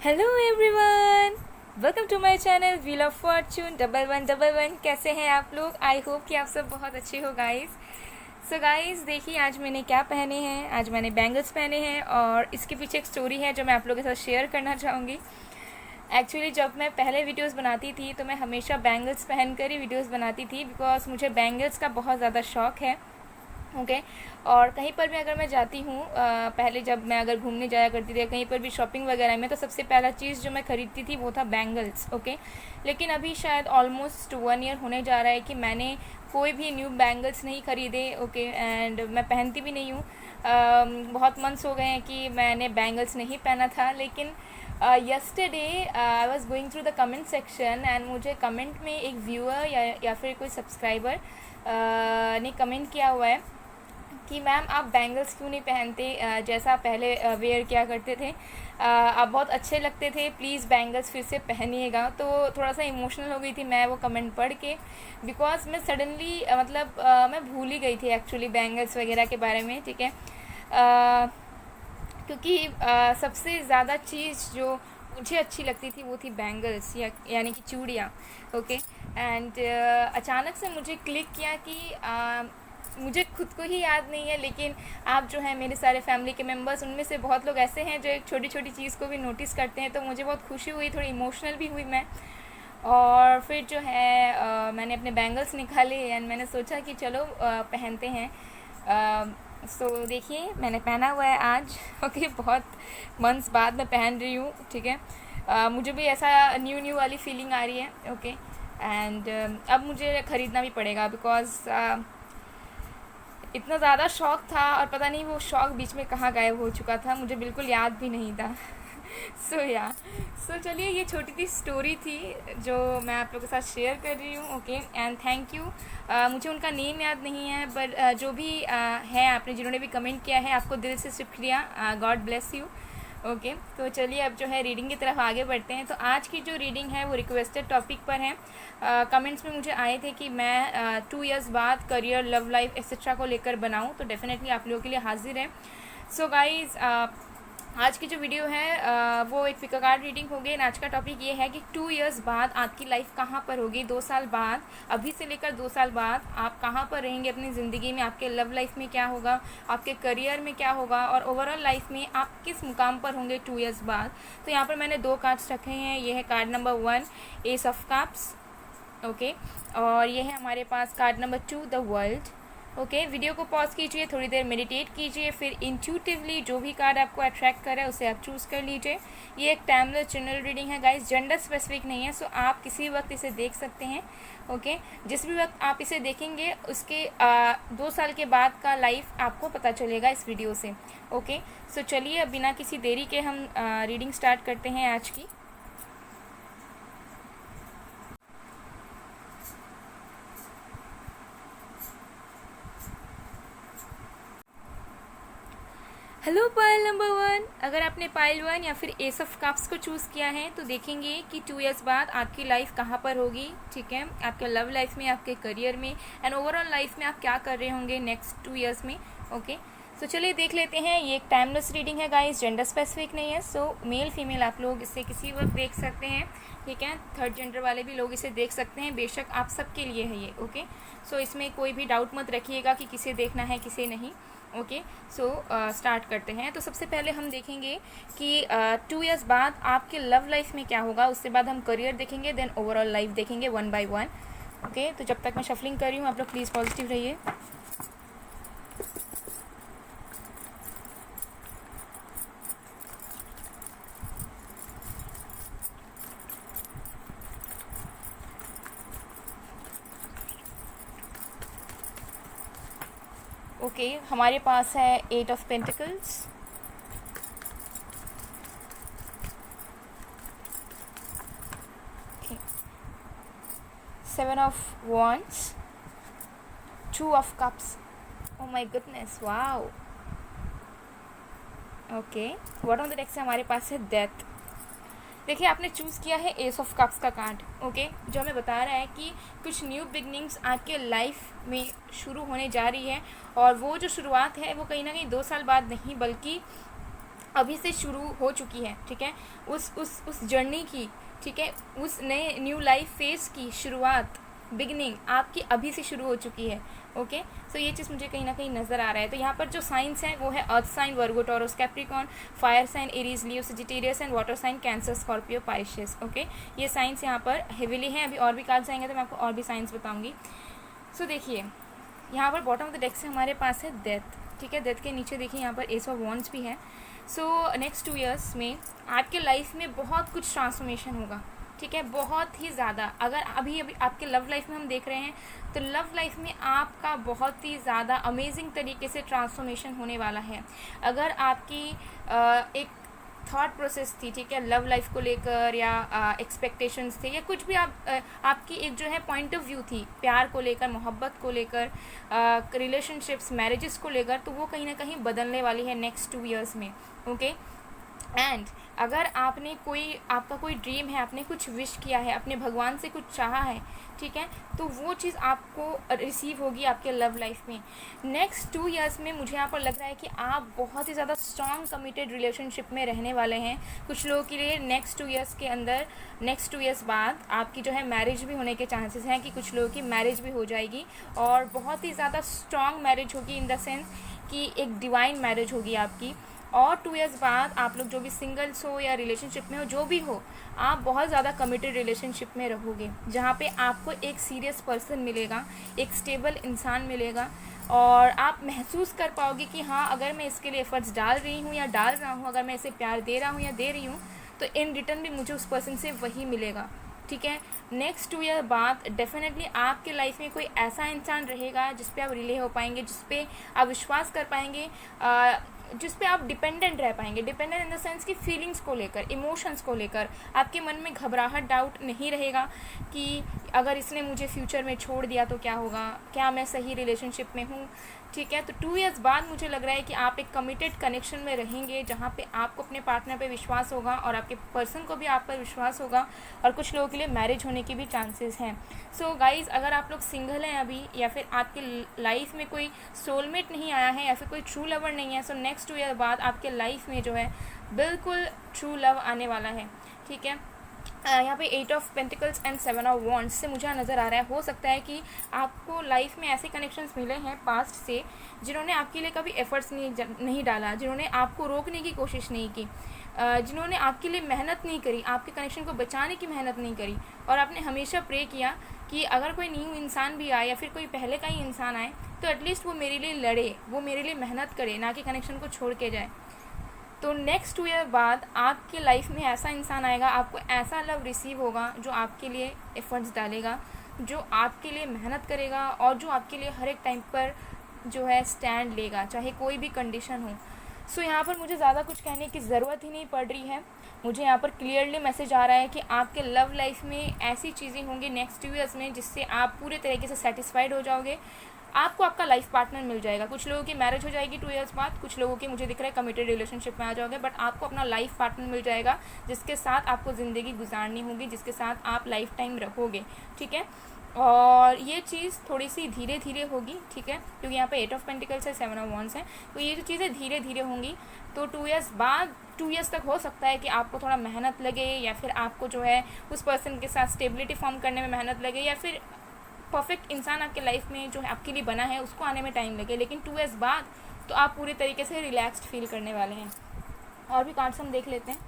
Hello everyone, welcome to my channel wheel of fortune 1111। कैसे हैं आप लोग? आई होप कि आप सब बहुत अच्छे हो गाइस। सो गाइस देखिए आज मैंने क्या पहने हैं। आज मैंने बैंगल्स पहने हैं और इसके पीछे एक स्टोरी है जो मैं आप लोगों के साथ शेयर करना चाहूँगी। एक्चुअली जब मैं पहले वीडियोस बनाती थी तो मैं हमेशा बैंगल्स पहनकर ही वीडियोस बनाती थी, बिकॉज मुझे बैंगल्स का बहुत ज़्यादा शौक़ है। ओके और कहीं पर भी अगर मैं जाती हूँ, पहले जब मैं अगर घूमने जाया करती थी कहीं पर भी शॉपिंग वगैरह में, तो सबसे पहला चीज़ जो मैं ख़रीदती थी वो था बैंगल्स। ओके लेकिन अभी शायद ऑलमोस्ट 1 ईयर होने जा रहा है कि मैंने कोई भी न्यू बैंगल्स नहीं ख़रीदे। ओके एंड मैं पहनती भी नहीं हूँ। बहुत मंथ्स हो गए हैं कि मैंने बैंगल्स नहीं पहना था। लेकिन yesterday I was going through the comment section and मुझे कमेंट में एक व्यूअर या फिर कोई सब्सक्राइबर ने कमेंट किया हुआ है कि मैम आप बैंगल्स क्यों नहीं पहनते, जैसा आप पहले वेयर किया करते थे। आप बहुत अच्छे लगते थे, प्लीज़ बैंगल्स फिर से पहनिएगा। तो थोड़ा सा इमोशनल हो गई थी मैं वो कमेंट पढ़ के, बिकॉज मैं सडनली मैं भूल ही गई थी एक्चुअली बैंगल्स वगैरह के बारे में। ठीक है क्योंकि सबसे ज़्यादा चीज़ जो मुझे अच्छी लगती थी वो थी बैंगल्स यानी कि चूड़ियाँ। ओके एंड अचानक से मुझे क्लिक किया कि मुझे खुद को ही याद नहीं है, लेकिन आप जो हैं मेरे सारे फैमिली के मेंबर्स, उनमें से बहुत लोग ऐसे हैं जो एक छोटी छोटी चीज़ को भी नोटिस करते हैं। तो मुझे बहुत खुशी हुई, थोड़ी इमोशनल भी हुई मैं। और फिर जो है मैंने अपने बैंगल्स निकाले एंड मैंने सोचा कि चलो पहनते हैं। सो देखिए मैंने पहना हुआ है आज। ओके बहुत मंथ्स बाद मैं पहन रही हूँ। ठीक है मुझे भी ऐसा न्यू वाली फीलिंग आ रही है। ओके एंड अब मुझे ख़रीदना भी पड़ेगा, बिकॉज़ इतना ज़्यादा शौक़ था और पता नहीं वो शौक़ बीच में कहाँ गायब हो चुका था, मुझे बिल्कुल याद भी नहीं था। सो चलिए ये छोटी सी स्टोरी थी जो मैं आप लोगों के साथ शेयर कर रही हूँ। Okay and thank you. मुझे उनका नेम याद नहीं है, बट जो भी है आपने जिन्होंने भी कमेंट किया है, आपको दिल से शुक्रिया। God bless you. ओके तो चलिए अब जो है रीडिंग की तरफ आगे बढ़ते हैं। तो आज की जो रीडिंग है वो रिक्वेस्टेड टॉपिक पर है। कमेंट्स में मुझे आए थे कि मैं 2 इयर्स बाद करियर, लव लाइफ एक्सेट्रा को लेकर बनाऊं, तो डेफिनेटली आप लोगों के लिए हाजिर है। सो गाइज़ आज की जो वीडियो है वो एक पिक कार्ड रीडिंग होगी। आज का टॉपिक ये है कि 2 इयर्स बाद आपकी लाइफ कहाँ पर होगी। 2 साल बाद, अभी से लेकर 2 साल बाद आप कहाँ पर रहेंगे अपनी ज़िंदगी में। आपके लव लाइफ में क्या होगा, आपके करियर में क्या होगा, और ओवरऑल लाइफ में आप किस मुकाम पर होंगे 2 इयर्स बाद। तो यहाँ पर मैंने 2 कार्ड्स रखे हैं। ये है card number 1 ace of cups. Okay और ये है हमारे पास card number 2 the world. Okay video को पॉज कीजिए, थोड़ी देर मेडिटेट कीजिए, फिर इंट्यूटिवली जो भी कार्ड आपको अट्रैक्ट करे उसे आप चूज़ कर लीजिए। ये एक टाइमलेस जनरल रीडिंग है गाइस, जेंडर स्पेसिफिक नहीं है। सो आप किसी वक्त इसे देख सकते हैं। ओके जिस भी वक्त आप इसे देखेंगे उसके 2 साल के बाद का लाइफ आपको पता चलेगा इस वीडियो से। ओके सो चलिए अब बिना किसी देरी के हम रीडिंग स्टार्ट करते हैं आज की। हेलो पाइल नंबर 1, अगर आपने पाइल 1 या फिर एस ऑफ कप्स को चूज़ किया है तो देखेंगे कि 2 इयर्स बाद आपकी लाइफ कहाँ पर होगी। ठीक है आपके लव लाइफ में, आपके करियर में एंड ओवरऑल लाइफ में आप क्या कर रहे होंगे नेक्स्ट 2 इयर्स में। ओके सो चलिए देख लेते हैं। ये एक टाइमलेस रीडिंग है गाइस, जेंडर स्पेसिफिक नहीं है। सो मेल फीमेल आप लोग इसे किसी वक्त देख सकते हैं। ठीक है थर्ड जेंडर वाले भी लोग इसे देख सकते हैं, बेशक आप सबके लिए है ये। ओके सो इसमें कोई भी डाउट मत रखिएगा कि किसे देखना है किसे नहीं। ओके सो स्टार्ट करते हैं। तो सबसे पहले हम देखेंगे कि 2 इयर्स बाद आपके लव लाइफ में क्या होगा। उसके बाद हम करियर देखेंगे, देन ओवरऑल लाइफ देखेंगे 1 बाय 1। ओके तो जब तक मैं शफलिंग कर रही हूँ आप लोग प्लीज़ पॉजिटिव रहिए। ओके हमारे पास है 8 of pentacles, 7 of wands, 2 of cups. Oh my goodness wow. Okay bottom of the deck से हमारे पास है डेथ। देखिए आपने चूज़ किया है एस ऑफ कप्स का कार्ड। ओके जो हमें बता रहा है कि कुछ न्यू बिगनिंग्स आपके लाइफ में शुरू होने जा रही है, और वो जो शुरुआत है वो कहीं ना कहीं 2 साल बाद नहीं बल्कि अभी से शुरू हो चुकी है, ठीक है, उस जर्नी की, ठीक है, उस नए न्यू लाइफ फेज़ की शुरुआत, बिगनिंग आपकी अभी से शुरू हो चुकी है। ओके, सो ये चीज़ मुझे कहीं ना कहीं नज़र आ रहा है। तो यहाँ पर जो साइंस हैं वो है earth sign Virgo Taurus Capricorn, fire sign Aries Leo Sagittarius and water sign Cancer Scorpio Pisces. Okay, ये साइंस यहाँ पर हेविली हैं। अभी और भी कार्ड्स आएंगे तो मैं आपको और भी साइंस बताऊँगी। सो देखिए, यहाँ पर बॉटम ऑफ द डेक से हमारे पास है डेथ, ठीक है, डेथ के नीचे देखिए यहाँ पर एस ऑफ वॉन्ड्स भी है। सो नेक्स्ट 2 ईयर्स में आपके लाइफ में बहुत कुछ ट्रांसफॉर्मेशन होगा, ठीक है, बहुत ही ज़्यादा। अगर अभी अभी आपके लव लाइफ में हम देख रहे हैं तो लव लाइफ में आपका बहुत ही ज़्यादा अमेजिंग तरीके से ट्रांसफॉर्मेशन होने वाला है। अगर आपकी एक थॉट प्रोसेस थी, ठीक है, लव लाइफ को लेकर या एक्सपेक्टेशंस थे या कुछ भी आपकी एक जो है पॉइंट ऑफ व्यू थी प्यार को लेकर, मोहब्बत को लेकर, रिलेशनशिप्स, मैरिजेस को लेकर, तो वो कहीं ना कहीं बदलने वाली है नेक्स्ट 2 ईयर्स में। ओके, एंड अगर आपका कोई ड्रीम है, आपने कुछ विश किया है, अपने भगवान से कुछ चाहा है, ठीक है, तो वो चीज़ आपको रिसीव होगी आपके लव लाइफ में। नेक्स्ट 2 ईयर्स में मुझे यहाँ पर लग रहा है कि आप बहुत ही ज़्यादा स्ट्रॉन्ग कमिटेड रिलेशनशिप में रहने वाले हैं। कुछ लोगों के लिए नेक्स्ट 2 ईयर्स के अंदर, नेक्स्ट 2 ईयर्स बाद आपकी जो है मैरिज भी होने के चांसेस हैं, कि कुछ लोगों की मैरिज भी हो जाएगी और बहुत ही ज़्यादा स्ट्रॉन्ग मैरिज होगी, इन द सेंस कि एक डिवाइन मैरिज होगी आपकी। और 2 ईयर्स बाद आप लोग जो भी सिंगल्स हो या रिलेशनशिप में हो, जो भी हो, आप बहुत ज़्यादा कमिटेड रिलेशनशिप में रहोगे, जहाँ पे आपको एक सीरियस पर्सन मिलेगा, एक स्टेबल इंसान मिलेगा, और आप महसूस कर पाओगे कि हाँ, अगर मैं इसके लिए एफर्ट्स डाल रही हूँ या डाल रहा हूँ, अगर मैं इसे प्यार दे रहा हूँ या दे रही हूँ, तो इन रिटर्न भी मुझे उस पर्सन से वही मिलेगा, ठीक है। नेक्स्ट 2 ईयर बाद डेफिनेटली आपके लाइफ में कोई ऐसा इंसान रहेगा जिस पे आप रिले हो पाएंगे, जिस पे आप विश्वास कर पाएंगे, जिस पे आप डिपेंडेंट रह पाएंगे। डिपेंडेंट इन द सेंस कि फीलिंग्स को लेकर, इमोशंस को लेकर आपके मन में घबराहट, डाउट नहीं रहेगा कि अगर इसने मुझे फ्यूचर में छोड़ दिया तो क्या होगा, क्या मैं सही रिलेशनशिप में हूँ, ठीक है। तो 2 ईयर्स बाद मुझे लग रहा है कि आप एक कमिटेड कनेक्शन में रहेंगे, जहाँ पे आपको अपने पार्टनर पे विश्वास होगा और आपके पर्सन को भी आप पर विश्वास होगा, और कुछ लोगों के लिए मैरिज होने की भी चांसेस हैं। सो गाइज़, अगर आप लोग सिंगल हैं अभी, या फिर आपके लाइफ में कोई सोलमेट नहीं आया है या फिर कोई ट्रू लवर नहीं है, सो नेक्स्ट 2 ईयर बाद आपके लाइफ में जो है बिल्कुल ट्रू लव आने वाला है, ठीक है। यहाँ पे 8 of pentacles and 7 of wands से मुझे नज़र आ रहा है, हो सकता है कि आपको लाइफ में ऐसे कनेक्शंस मिले हैं पास्ट से, जिन्होंने आपके लिए कभी एफर्ट्स नहीं डाला, जिन्होंने आपको रोकने की कोशिश नहीं की, जिन्होंने आपके लिए मेहनत नहीं करी, आपके कनेक्शन को बचाने की मेहनत नहीं करी, और आपने हमेशा प्रे किया कि अगर कोई न्यू इंसान भी आए या फिर कोई पहले का ही इंसान आए तो एटलीस्ट वो मेरे लिए लड़े, वो मेरे लिए मेहनत करे, ना कि कनेक्शन को छोड़ के जाए। तो नेक्स्ट 2 ईयर बाद आपकी लाइफ में ऐसा इंसान आएगा, आपको ऐसा लव रिसीव होगा जो आपके लिए एफर्ट्स डालेगा, जो आपके लिए मेहनत करेगा, और जो आपके लिए हर एक टाइम पर जो है स्टैंड लेगा, चाहे कोई भी कंडीशन हो। सो यहाँ पर मुझे ज़्यादा कुछ कहने की ज़रूरत ही नहीं पड़ रही है। मुझे यहाँ पर क्लियरली मैसेज आ रहा है कि आपके लव लाइफ में ऐसी चीज़ें होंगी नेक्स्ट 2 ईयर्स में जिससे आप पूरे तरीके से सेटिस्फाइड हो जाओगे, आपको आपका लाइफ पार्टनर मिल जाएगा। कुछ लोगों की मैरिज हो जाएगी 2 ईयर्स बाद, कुछ लोगों की मुझे दिख रहा है कमिटेड रिलेशनशिप में आ जाओगे, बट आपको अपना लाइफ पार्टनर मिल जाएगा जिसके साथ आपको ज़िंदगी गुजारनी होगी, जिसके साथ आप लाइफ टाइम रहोगे, ठीक है। और ये चीज़ थोड़ी सी धीरे धीरे होगी, ठीक है, क्योंकि यहाँ पे 8 ऑफ पेंटिकल्स है, 7 ऑफ वॉन्ड्स है, तो ये जो चीज़ें धीरे धीरे होंगी। तो 2 ईयर्स बाद, 2 ईयर्स तक हो सकता है कि आपको थोड़ा मेहनत लगे, या फिर आपको जो है उस पर्सन के साथ स्टेबिलिटी फॉर्म करने में मेहनत लगे, या फिर परफेक्ट इंसान आपके लाइफ में जो है आपके लिए बना है उसको आने में टाइम लगे, लेकिन 2 ईयर्स बाद तो आप पूरी तरीके से रिलैक्स्ड फील करने वाले हैं। और भी कार्ड्स हम देख लेते हैं।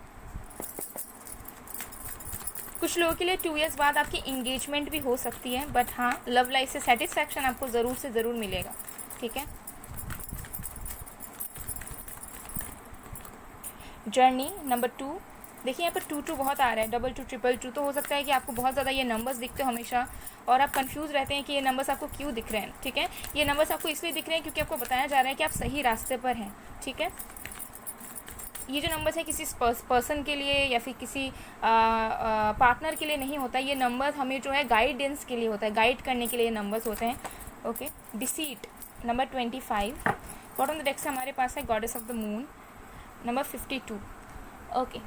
कुछ लोगों के लिए 2 ईयर्स बाद आपकी इंगेजमेंट भी हो सकती है, बट हाँ, लव लाइफ से सेटिस्फैक्शन आपको ज़रूर से ज़रूर मिलेगा, ठीक है। जर्नी नंबर 2, देखिए यहाँ पर 2 बहुत आ रहा है, 22 222, तो हो सकता है कि आपको बहुत ज़्यादा ये नंबर्स दिखते हो हमेशा, और आप कंफ्यूज रहते हैं कि ये नंबर्स आपको क्यों दिख रहे हैं, ठीक है। ये नंबर्स आपको इसलिए दिख रहे हैं क्योंकि आपको बताया जा रहा है कि आप सही रास्ते पर हैं, ठीक है। ये जो नंबर्स है किसी पर्सन के लिए या फिर किसी पार्टनर के लिए नहीं होता, ये नंबर हमें जो है गाइडेंस के लिए होता है, गाइड करने के लिए ये नंबर्स होते हैं, okay. Deceit number 25, bottom of the deck से हमारे पास है goddess of the moon number 52, okay.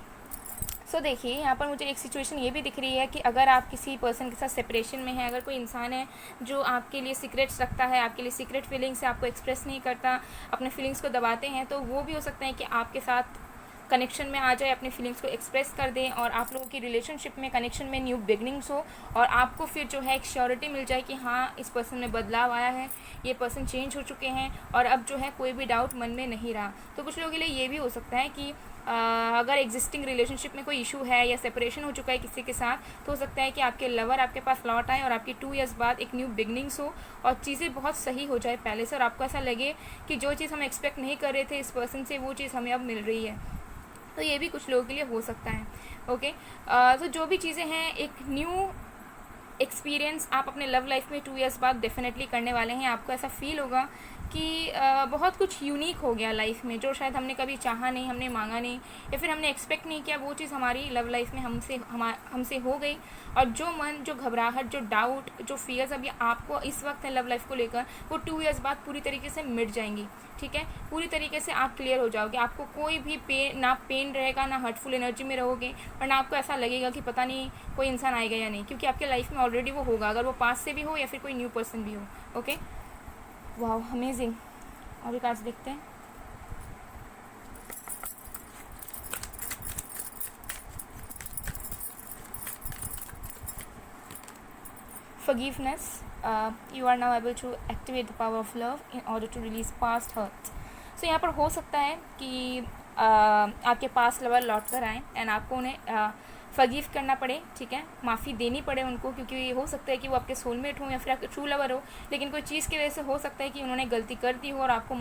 So देखिए यहाँ पर मुझे एक सिचुएशन ये भी दिख रही है कि अगर आप किसी पर्सन के साथ सेपरेशन में हैं, अगर कोई इंसान है जो आपके लिए सीक्रेट्स रखता है, आपके लिए सीक्रेट फीलिंग्स से आपको एक्सप्रेस नहीं करता, अपने फीलिंग्स को दबाते हैं, तो वो भी हो सकता है कि आपके साथ कनेक्शन में आ जाए, अपनी फीलिंग्स को एक्सप्रेस कर दें और आप लोगों की रिलेशनशिप में, कनेक्शन में न्यू बिगनिंग्स हो और आपको फिर जो है एक श्योरिटी मिल जाए कि हाँ इस पर्सन में बदलाव आया है, ये पर्सन चेंज हो चुके हैं और अब जो है कोई भी डाउट मन में नहीं रहा। तो कुछ लोगों के लिए ये भी हो सकता है कि अगर एग्जिस्टिंग रिलेशनशिप में कोई इशू है या सेपरेशन हो चुका है किसी के साथ, तो हो सकता है कि आपके लवर आपके पास लौट आए और आपकी 2 इयर्स बाद एक न्यू बिगनिंग्स हो और चीज़ें बहुत सही हो जाए पहले से और आपको ऐसा लगे कि जो चीज़ हम एक्सपेक्ट नहीं कर रहे थे इस पर्सन से, वो चीज़ हमें अब मिल रही है। तो ये भी कुछ लोगों के लिए हो सकता है। ओके, तो जो भी चीज़ें हैं, एक न्यू एक्सपीरियंस आप अपने लव लाइफ में 2 इयर्स बाद डेफिनेटली करने वाले हैं। आपको ऐसा फील होगा कि बहुत कुछ यूनिक हो गया लाइफ में, जो शायद हमने कभी चाहा नहीं, हमने मांगा नहीं या फिर हमने एक्सपेक्ट नहीं किया, वो चीज़ हमारी लव लाइफ में हमसे हो गई। और जो मन, जो घबराहट, जो डाउट, जो फियर्स अभी आपको इस वक्त है लव लाइफ को लेकर, वो 2 इयर्स बाद पूरी तरीके से मिट जाएंगी। ठीक है, पूरी तरीके से आप क्लियर हो जाओगे। आपको कोई भी पेन रहेगा, ना हर्टफुल एनर्जी में रहोगे और ना आपको ऐसा लगेगा कि पता नहीं कोई इंसान आएगा या नहीं, क्योंकि आपके लाइफ में ऑलरेडी वो होगा, अगर वो पास से भी हो या फिर कोई न्यू पर्सन भी हो। Okay, wow, amazing. और कार्ड्स देखते हैं। Forgiveness. You are now able to activate the power of love in order to release past hurts. So यहाँ पर हो सकता है कि आपके पास लवर लौट कर आएँ एंड आपको उन्हें फॉरगिव करना पड़े। ठीक है, माफ़ी देनी पड़े उनको, क्योंकि हो सकता है कि वो आपके सोलमेट हो या फिर आपके ट्रू लवर हो, लेकिन कोई चीज़ की वजह से हो सकता है कि उन्होंने गलती कर दी हो और आपको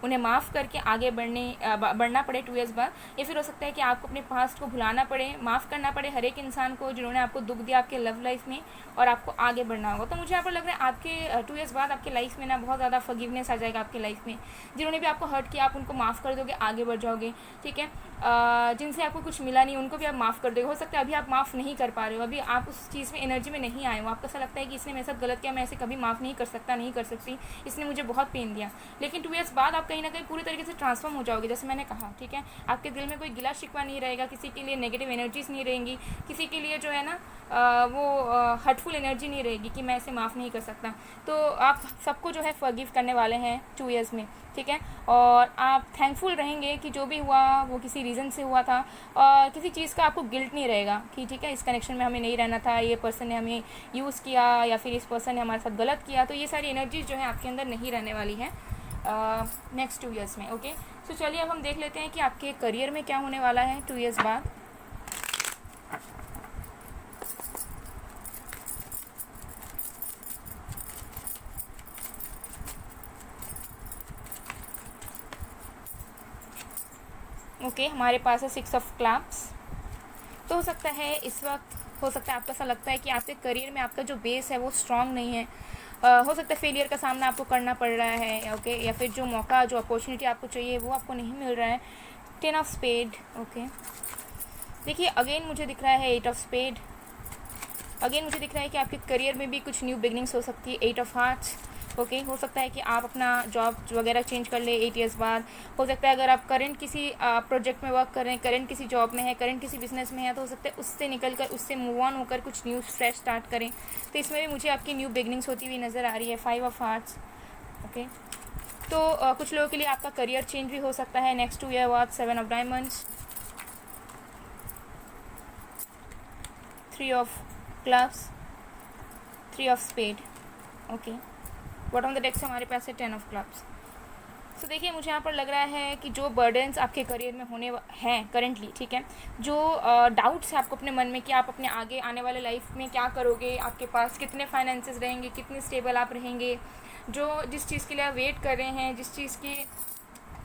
उन्हें माफ़ करके आगे बढ़ना पड़े 2 इयर्स बाद। या फिर हो सकता है कि आपको अपने पास्ट को भुलाना पड़े, माफ़ करना पड़े हर एक इंसान को जिन्होंने आपको दुख दिया आपके लव लाइफ में, और आपको आगे बढ़ना होगा। तो मुझे यहाँ पर लग रहा है आपके 2 इयर्स बाद आपके लाइफ में ना बहुत ज़्यादा फॉरगिवनेस आ जाएगा आपके लाइफ में। जिन्होंने भी आपको हर्ट किया, आप उनको माफ़ कर दोगे, आगे बढ़ जाओगे। ठीक है, जिनसे आपको कुछ मिला नहीं उनको भी आप माफ़ कर दोगे। हो सकता है अभी आप माफ़ नहीं कर पा रहे हो, अभी आप उस चीज़ में एनर्जी में नहीं आए हो, आपको ऐसा लगता है कि इसने मेरे साथ गलत किया, मैं ऐसे कभी माफ़ नहीं कर सकता, नहीं कर सकती, इसने मुझे बहुत पेन दिया। लेकिन 2 इयर्स बाद आप कहीं ना कहीं पूरी तरीके से ट्रांसफॉर्म हो जाओगे, जैसे मैंने कहा। ठीक है, आपके दिल में कोई गिला शिकवा नहीं रहेगा, किसी के लिए नेगेटिव एनर्जीज नहीं रहेंगी, किसी के लिए जो है ना वो हर्टफुल एनर्जी नहीं रहेगी कि मैं इसे माफ़ नहीं कर सकता। तो आप सबको जो है फॉरगिव करने वाले हैं 2 इयर्स में। ठीक है, और आप थैंकफुल रहेंगे कि जो भी हुआ वो किसी रीज़न से हुआ था और किसी चीज़ का आपको गिल्ट नहीं रहेगा कि ठीक है इस कनेक्शन में हमें नहीं रहना था, ये पर्सन ने हमें यूज़ किया या फिर इस पर्सन ने हमारे साथ गलत किया। तो ये सारी एनर्जीज जो है आपके अंदर नहीं रहने वाली है नेक्स्ट 2 इयर्स में। ओके, तो चलिए अब हम देख लेते हैं कि आपके करियर में क्या होने वाला है 2 इयर्स बाद। ओके, हमारे पास है 6 ऑफ क्लब्स। तो हो सकता है इस वक्त, हो सकता है आपको ऐसा लगता है कि आपके करियर में आपका जो बेस है वो स्ट्रांग नहीं है। हो सकता है फेलियर का सामना आपको करना पड़ रहा है। ओके, या फिर जो मौका, जो अपॉर्चुनिटी आपको चाहिए वो आपको नहीं मिल रहा है। 10 ऑफ स्पेड। ओके, देखिए अगेन मुझे दिख रहा है 8 ऑफ स्पेड। अगेन मुझे दिख रहा है कि आपके करियर में भी कुछ न्यू बिगनिंग्स हो सकती है। 8 ऑफ हार्ट्स। ओके, हो सकता है कि आप अपना जॉब वगैरह चेंज कर ले 8 इयर्स बाद। हो सकता है अगर आप करंट किसी प्रोजेक्ट में वर्क कर रहे हैं, करंट किसी जॉब में है, करंट किसी बिजनेस में है, तो हो सकता है उससे निकल कर, उससे मूव ऑन होकर कुछ न्यू फ्रेश स्टार्ट करें। तो इसमें भी मुझे आपकी न्यू बिगनिंग्स होती हुई नज़र आ रही है। 5 ऑफ हार्ट्स। ओके, तो कुछ लोगों के लिए आपका करियर चेंज भी हो सकता है नेक्स्ट 2 ईयर बाद। 7 of diamonds. 3 of clubs. 3 of spade. Okay, bottom of the deck से हमारे पास है 10 ऑफ क्लब्स। तो देखिए मुझे यहाँ पर लग रहा है कि जो बर्डन्स आपके करियर में होने हैं करेंटली, ठीक है, जो डाउट्स है आपको अपने मन में कि आप अपने आगे आने वाले लाइफ में क्या करोगे, आपके पास कितने फाइनेंसेस रहेंगे, कितने स्टेबल आप रहेंगे, जो जिस चीज़ के लिए आप वेट कर रहे हैं, जिस चीज़ की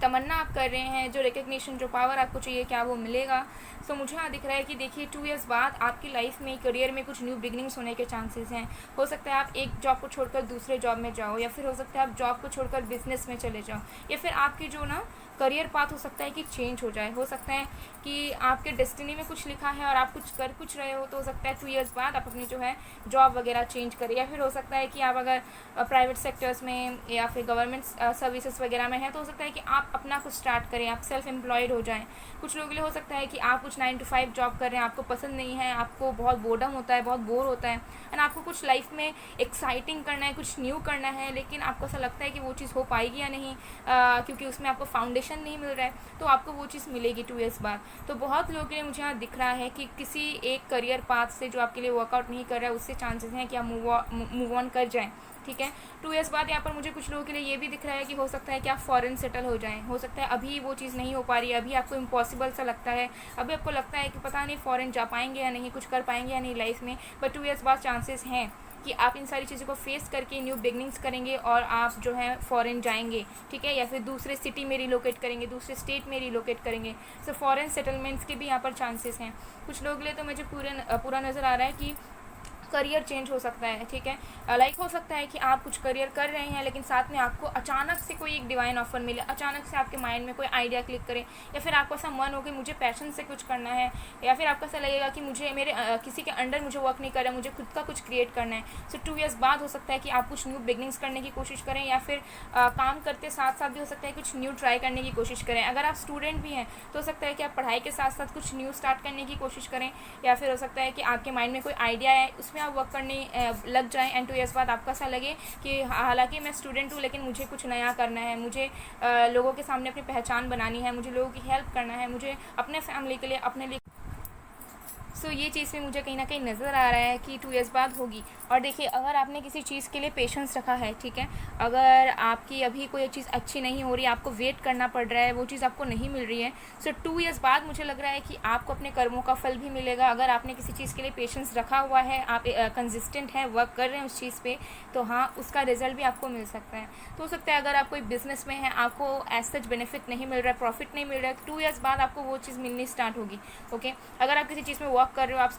तमन्ना आप कर रहे हैं, जो रिकग्निशन, जो पावर आपको चाहिए, क्या वो मिलेगा। सो मुझे यहाँ दिख रहा है कि देखिए 2 इयर्स बाद आपकी लाइफ में, करियर में कुछ न्यू बिगनिंग्स होने के चांसेस हैं। हो सकता है आप एक जॉब को छोड़कर दूसरे जॉब में जाओ, या फिर हो सकता है आप जॉब को छोड़कर बिजनेस में चले जाओ, या फिर आपकी जो ना करियर पाथ हो सकता है कि चेंज हो जाए। हो सकता है कि आपके डेस्टिनी में कुछ लिखा है और आप कुछ कर कुछ रहे हो, तो हो सकता है 2 इयर्स बाद आप अपनी जो है जॉब वगैरह चेंज करें। या फिर हो सकता है कि आप अगर प्राइवेट सेक्टर्स में या फिर गवर्नमेंट सर्विसेज वगैरह में है, तो हो सकता है कि आप आप अपना कुछ स्टार्ट करें, आप सेल्फ एम्प्लॉयड हो जाएं। कुछ लोगों के लिए हो सकता है कि आप कुछ 9 to 5 जॉब कर रहे हैं, आपको पसंद नहीं है, आपको बहुत बोर्डम होता है, बहुत बोर होता है, एंड आपको कुछ लाइफ में एक्साइटिंग करना है, कुछ न्यू करना है, लेकिन आपको ऐसा लगता है कि वो चीज़ हो पाएगी या नहीं, क्योंकि उसमें आपको फाउंडेशन नहीं मिल रहा है, तो आपको वो चीज़ मिलेगी 2 years बाद। तो बहुत लोगों के लिए मुझे यहाँ दिख रहा है कि किसी एक करियर पाथ से जो आपके लिए वर्कआउट नहीं कर रहा है, उससे चांसेस हैं कि आप मूव ऑन कर जाएँ, ठीक है। 2 years बाद यहाँ पर मुझे कुछ लोगों के लिए ये भी दिख रहा है कि हो सकता है कि आप फॉरेन सेटल हो जाएं, हो सकता है अभी वो चीज़ नहीं हो पा रही है, अभी आपको इम्पॉसिबल सा लगता है, अभी आपको लगता है कि पता नहीं फॉरेन जा पाएंगे या नहीं, कुछ कर पाएंगे या नहीं लाइफ में, बट 2 years बाद चांसेस हैं कि आप इन सारी चीज़ों को फेस करके न्यू बिगनिंग्स करेंगे और आप जो है फॉरेन जाएंगे, ठीक है, या फिर दूसरे सिटी में रिलोकेट करेंगे, दूसरे स्टेट में रिलोकेट करेंगे। सो फॉरेन सेटलमेंट्स के भी यहाँ पर चांसेस हैं। कुछ लोगों के लिए तो मुझे पूरा नज़र आ रहा है कि करियर चेंज हो सकता है, ठीक है। लाइक हो सकता है कि आप कुछ करियर कर रहे हैं, लेकिन साथ में आपको अचानक से कोई एक डिवाइन ऑफर मिले, अचानक से आपके माइंड में कोई आइडिया क्लिक करे, या फिर आपको ऐसा मन हो कि मुझे पैशन से कुछ करना है, या फिर आपको ऐसा लगेगा कि मुझे मेरे किसी के अंडर मुझे वर्क नहीं करना है, मुझे खुद का कुछ क्रिएट करना है। सो 2 years बाद हो सकता है कि आप कुछ न्यू बिगनिंग्स करने की कोशिश करें, या फिर काम करते साथ साथ भी हो सकता है कुछ न्यू ट्राई करने की कोशिश करें। अगर आप स्टूडेंट भी हैं तो हो सकता है कि आप पढ़ाई के साथ साथ कुछ न्यू स्टार्ट करने की कोशिश करें, या फिर हो सकता है कि आपके माइंड में कोई आइडिया है, उसमें आप वर्क करने लग जाएं, एंड 2 years बाद आपको ऐसा लगे कि हालांकि मैं स्टूडेंट हूँ, लेकिन मुझे कुछ नया करना है, मुझे लोगों के सामने अपनी पहचान बनानी है, मुझे लोगों की हेल्प करना है, मुझे अपने फैमिली के लिए, अपने लिए। सो ये चीज़ भी मुझे कहीं ना कहीं नज़र आ रहा है कि 2 years बाद होगी। और देखिए, अगर आपने किसी चीज़ के लिए पेशेंस रखा है, ठीक है, अगर आपकी अभी कोई चीज़ अच्छी नहीं हो रही, आपको वेट करना पड़ रहा है, वो चीज़ आपको नहीं मिल रही है, सो 2 years बाद मुझे लग रहा है कि आपको अपने कर्मों का फल भी मिलेगा। अगर आपने किसी चीज़ के लिए पेशेंस रखा हुआ है, आप कंसिस्टेंट हैं, वर्क कर रहे हैं उस चीज़ पे, तो हाँ, उसका रिजल्ट भी आपको मिल सकता है। तो हो सकता है अगर आप कोई बिजनेस में हैं, आपको एज सच बेनिफिट नहीं मिल रहा है, प्रॉफिट नहीं मिल रहा है, 2 years बाद आपको वो चीज़ मिलनी स्टार्ट होगी, ओके। अगर आप किसी चीज़ में वर्क कर रहे हो, आप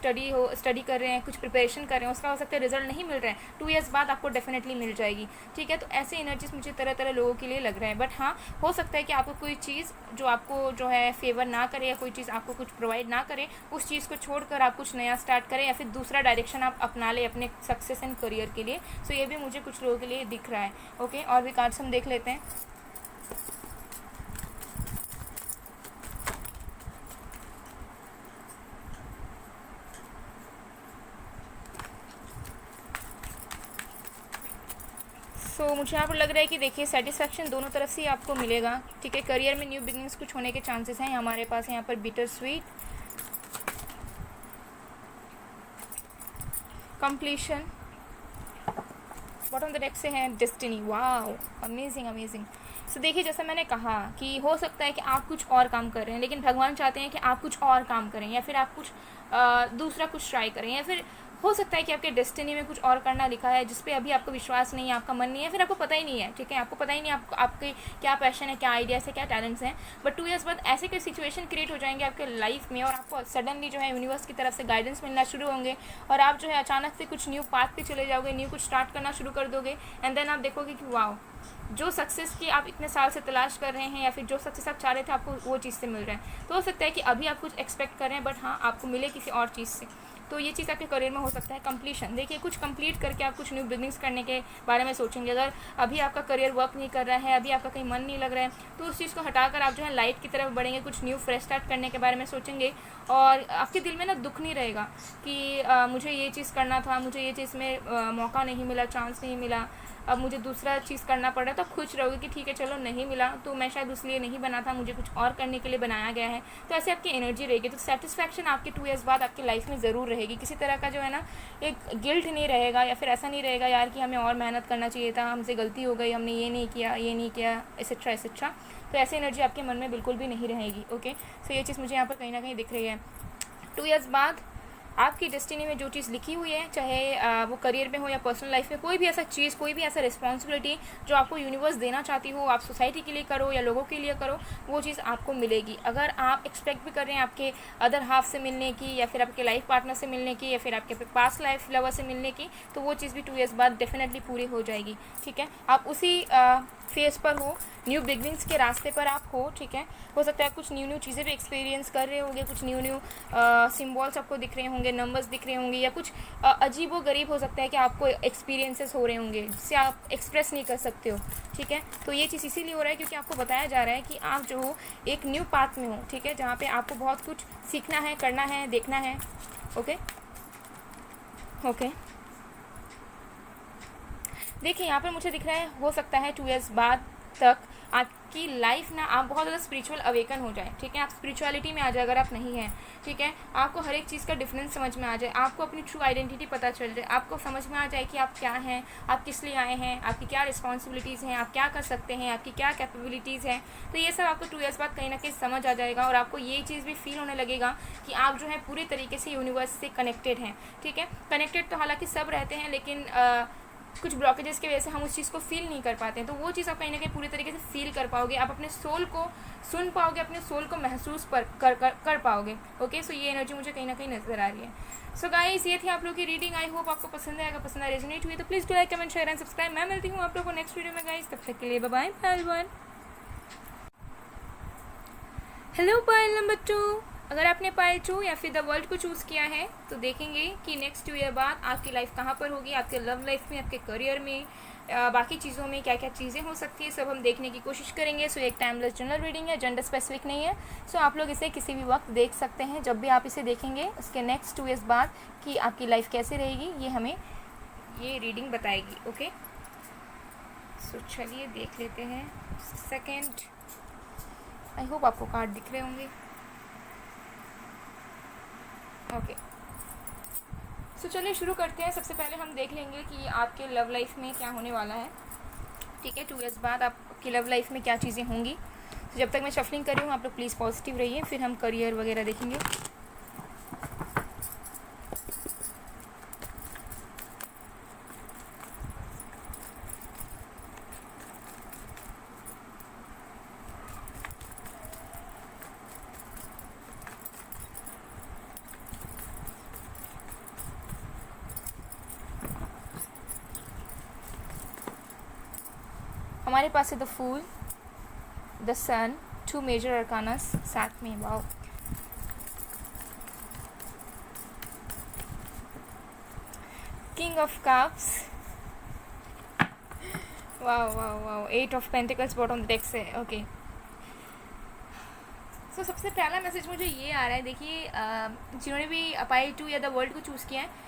स्टडी कर रहे हैं, कुछ प्रिपरेशन कर रहे हैं, उसका हो सकता है रिजल्ट नहीं मिल रहा है, 2 years बाद आपको डेफिनेटली मिल जाएगी, ठीक है। तो ऐसे एनर्जीज मुझे तरह तरह लोगों के लिए लग रहा है, बट हाँ, हो सकता है कि आपको कोई चीज़ जो आपको जो है फेवर ना करे, या कोई चीज़ आपको कुछ प्रोवाइड ना करे, उस चीज़ को छोड़कर आप कुछ नया स्टार्ट करें, या फिर दूसरा डायरेक्शन आप अपना लें अपने सक्सेस एंड करियर के लिए। सो ये भी मुझे कुछ लोगों के लिए दिख रहा है, ओके। और भी कार्ड्स हम देख लेते हैं। मुझे यहाँ पर लग रहा है कि देखिए, सेटिस्फैक्शन दोनों तरफ से आपको मिलेगा, ठीक है। करियर में न्यू बिगनिंग्स कुछ होने के चांसेस हैं हमारे पास। यहाँ पर bitter sweet, completion, bottom of the deck से है destiny. Wow, amazing amazing. So देखिए, जैसा मैंने कहा कि हो सकता है कि आप कुछ और काम कर रहे हैं, लेकिन भगवान चाहते हैं कि आप कुछ और काम करें, या फिर आप कुछ दूसरा कुछ ट्राई करें, या फिर हो सकता है कि आपके डेस्टिनी में कुछ और करना लिखा है जिस पे अभी आपको विश्वास नहीं है, आपका मन नहीं है, फिर आपको पता ही नहीं है, ठीक है। आपको पता ही नहीं आपके क्या पैशन है, क्या आइडियाज़ है, क्या टैलेंट्स हैं, बट 2 years बाद ऐसे कोई सिचुएशन क्रिएट हो जाएंगे आपके लाइफ में, और आपको सडनली जो है यूनिवर्स की तरफ से गाइडेंस मिलना शुरू होंगे, और आप जो है अचानक से कुछ न्यू पाथ पे चले जाओगे, न्यू कुछ स्टार्ट करना शुरू कर दोगे, एंड देन आप देखोगे कि वाओ, जो सक्सेस की आप इतने साल से तलाश कर रहे हैं, या फिर जो सक्सेस आप चाह रहे थे, आपको वो चीज़ से मिल रहा है। तो हो सकता है कि अभी आप कुछ एक्सपेक्ट कर रहे हैं, बट हाँ, आपको मिले किसी और चीज़ से। तो ये चीज़ आपके करियर में हो सकता है। कंप्लीशन, देखिए, कुछ कंप्लीट करके आप कुछ न्यू बिजनेस करने के बारे में सोचेंगे। अगर अभी आपका करियर वर्क नहीं कर रहा है, अभी आपका कहीं मन नहीं लग रहा है, तो उस चीज़ को हटाकर आप जो है लाइट की तरफ बढ़ेंगे, कुछ न्यू फ्रेश स्टार्ट करने के बारे में सोचेंगे, और आपके दिल में ना दुख नहीं रहेगा कि मुझे ये चीज़ करना था, मुझे ये चीज़ में मौका नहीं मिला, चांस नहीं मिला, अब मुझे दूसरा चीज़ करना पड़ रहा है। तो खुश रहोगे कि ठीक है, चलो नहीं मिला तो मैं शायद इसलिए नहीं बना था, मुझे कुछ और करने के लिए बनाया गया है। तो ऐसे आपकी एनर्जी रहेगी। तो सेटिस्फैक्शन आपके 2 years बाद आपकी लाइफ में ज़रूर रहेगी। किसी तरह का जो है ना, एक गिल्ट नहीं रहेगा, या फिर ऐसा नहीं रहेगा यार कि हमें और मेहनत करना चाहिए था, हमसे गलती हो गई, हमने ये नहीं किया, ये नहीं किया, एसेट्रा एसेट्रा। तो ऐसी एनर्जी आपके मन में बिल्कुल भी नहीं रहेगी, ओके। सो ये चीज़ मुझे यहाँ पर कहीं ना कहीं दिख रही है। 2 years बाद आपकी डेस्टिनी में जो चीज़ लिखी हुई है, चाहे वो करियर में हो या पर्सनल लाइफ में, कोई भी ऐसा चीज़, कोई भी ऐसा रिस्पॉन्सिबिलिटी जो आपको यूनिवर्स देना चाहती हो, आप सोसाइटी के लिए करो या लोगों के लिए करो, वो चीज़ आपको मिलेगी। अगर आप एक्सपेक्ट भी कर रहे हैं आपके अदर हाफ से मिलने की, या फिर आपके लाइफ पार्टनर से मिलने की, या फिर आपके पास्ट लाइफ लवर से मिलने की, तो वो चीज़ भी 2 years बाद डेफिनेटली पूरी हो जाएगी, ठीक है। आप उसी फेस पर हो न्यू बिगनिंग्स के रास्ते पर आप ठीक है। हो सकता है कुछ न्यू चीज़ें भी एक्सपीरियंस कर रहे होंगे, कुछ न्यू सिम्बॉल्स आपको दिख रहे होंगे, नंबर्स दिख रहे होंगे, या कुछ अजीब व गरीब हो सकता है कि आपको एक्सपीरियंसेस हो रहे होंगे जिससे आप एक्सप्रेस नहीं कर सकते हो, ठीक है। तो ये चीज़ इसीलिए हो रहा है क्योंकि आपको बताया जा रहा है कि आप जो हो एक न्यू पाथ में हो, ठीक है, जहाँ पे आपको बहुत कुछ सीखना है, करना है, देखना है। ओके ओके, देखिए यहाँ पर मुझे दिख रहा है हो सकता है 2 इयर्स बाद तक आपकी लाइफ ना आप बहुत ज़्यादा स्पिरिचुअल अवेकन हो जाए, ठीक है। आप स्पिरिचुअलिटी में आ जाए अगर आप नहीं हैं, ठीक है। आपको हर एक चीज़ का डिफरेंस समझ में आ जाए, आपको अपनी ट्रू आइडेंटिटी पता चल जाए, आपको समझ में आ जाए कि आप क्या हैं, आप किस लिए आए हैं, आपकी क्या रिस्पॉन्सिबिलिटीज़ हैं, आप क्या कर सकते हैं, आपकी क्या कैपेबिलिटीज़ हैं। तो ये सब आपको 2 इयर्स बाद कहीं ना कहीं समझ आ जाएगा और आपको ये चीज़ भी फील होने लगेगा कि आप जो है पूरे तरीके से यूनिवर्स से कनेक्टेड हैं, ठीक है। कनेक्टेड तो हालांकि सब रहते हैं, लेकिन कुछ ब्लॉकेजेस की वजह से हम उस चीज़ को फील नहीं कर पाते हैं। तो वो चीज़ आप कहीं ना कहीं पूरी तरीके से फील कर पाओगे, आप अपने सोल को सुन पाओगे, अपने सोल को महसूस कर पाओगे। ओके, सो ये एनर्जी मुझे कहीं ना कहीं नजर आ रही है। सो गाइस, ये थी आप लोगों की रीडिंग। आई होप आपको पसंद आएगा, पसंद आ रेजोनेट हुई तो please do like, comment, share and subscribe. मैं मिलती हूँ आप लोगों को नेक्स्ट वीडियो में गाइस, तब तक के लिए bye bye everyone. Hello Payal number 2, अगर आपने पायल 2 या फिर द वर्ल्ड को चूज़ किया है तो देखेंगे कि नेक्स्ट 2 ईयर बाद आपकी लाइफ कहाँ पर होगी, आपके लव लाइफ में, आपके करियर में, बाकी चीज़ों में क्या क्या चीज़ें हो सकती है, सब हम देखने की कोशिश करेंगे। सो एक टाइमलेस जनरल रीडिंग है, जेंडर स्पेसिफिक नहीं है। सो आप लोग इसे किसी भी वक्त देख सकते हैं, जब भी आप इसे देखेंगे उसके नेक्स्ट 2 ईयर्स बाद कि आपकी लाइफ कैसे रहेगी, ये हमें ये रीडिंग बताएगी। ओके, सो चलिए देख लेते हैं। सेकेंड, आई होप आपको कार्ड दिख रहे होंगे। ओके, सो चलिए शुरू करते हैं। सबसे पहले हम देख लेंगे कि आपके लव लाइफ में क्या होने वाला है, ठीक है। 2 इयर्स बाद आपकी लव लाइफ में क्या चीज़ें होंगी। तो जब तक मैं शफलिंग कर रही हूँ आप लोग प्लीज़ पॉजिटिव रहिए, फिर हम करियर वगैरह देखेंगे। हमारे पास है the fool, the sun, 2 major arcanas साथ में। Wow, king of cups, wow wow wow, 8 of pentacles bottom deck से। ओके, सो सबसे पहला मैसेज मुझे ये आ रहा है, देखिए जिन्होंने भी अपाई 2 या द वर्ल्ड को चूज़ किया है,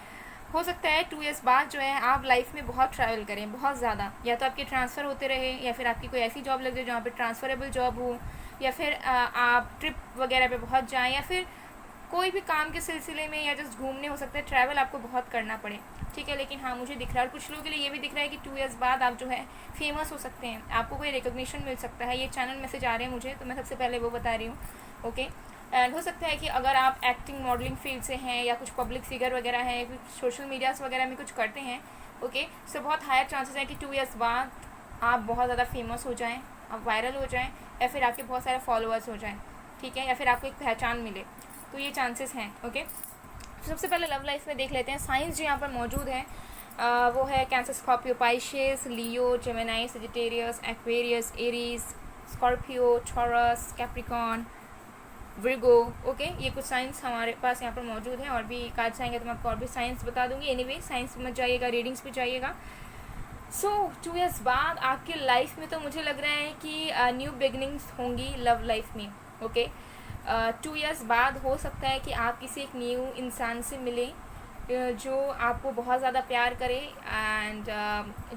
हो सकता है 2 इयर्स बाद जो है आप लाइफ में बहुत ट्रैवल करें, बहुत ज़्यादा, या तो आपके ट्रांसफ़र होते रहे, या फिर आपकी कोई ऐसी जॉब लग जाए जहाँ पे ट्रांसफरेबल जॉब हो, या फिर आप ट्रिप वगैरह पे बहुत जाएं, या फिर कोई भी काम के सिलसिले में या जस्ट घूमने, हो सकता है ट्रैवल आपको बहुत करना पड़े, ठीक है। लेकिन हाँ, मुझे दिख रहा है और कुछ लोगों के लिए ये भी दिख रहा है कि 2 इयर्स बाद आप जो है फेमस हो सकते हैं, आपको कोई रिकॉग्निशन मिल सकता है। ये चैनल मैसेज आ रहे हैं मुझे, तो मैं सबसे पहले वो बता रही हूँ। ओके, एंड हो सकता है कि अगर आप एक्टिंग मॉडलिंग फील्ड से हैं, या कुछ पब्लिक फिगर वगैरह हैं, कुछ सोशल मीडियाज़ वगैरह में कुछ करते हैं, ओके, सो बहुत हायर चांसेस हैं कि 2 इयर्स बाद आप बहुत ज़्यादा फेमस हो जाएं, आप वायरल हो जाएं, या फिर आपके बहुत सारे फॉलोअर्स हो जाएं, ठीक है, या फिर आपको एक पहचान मिले, तो ये चांसेस हैं। ओके, सबसे पहले लव लाइफ में देख लेते हैं। साइंस जो यहाँ पर मौजूद है वो है Cancer, Scorpio, Pisces, Leo, Gemini, Sagittarius, Aquarius, Aries, Scorpio, Taurus, Capricorn, Virgo. Okay, ये कुछ साइंस हमारे पास यहाँ पर मौजूद है, और भी कार्ड्स आएंगे तो मैं आपको और भी साइंस बता दूंगी। एनीवे, साइंस में जाइएगा, रीडिंग्स पे जाइएगा। सो 2 इयर्स बाद आपकी लाइफ में तो मुझे लग रहा है कि न्यू बिगनिंग्स होंगी लव लाइफ में। ओके, 2 इयर्स बाद हो सकता है कि आप किसी एक न्यू इंसान से मिलें जो आपको बहुत ज़्यादा प्यार करे, एंड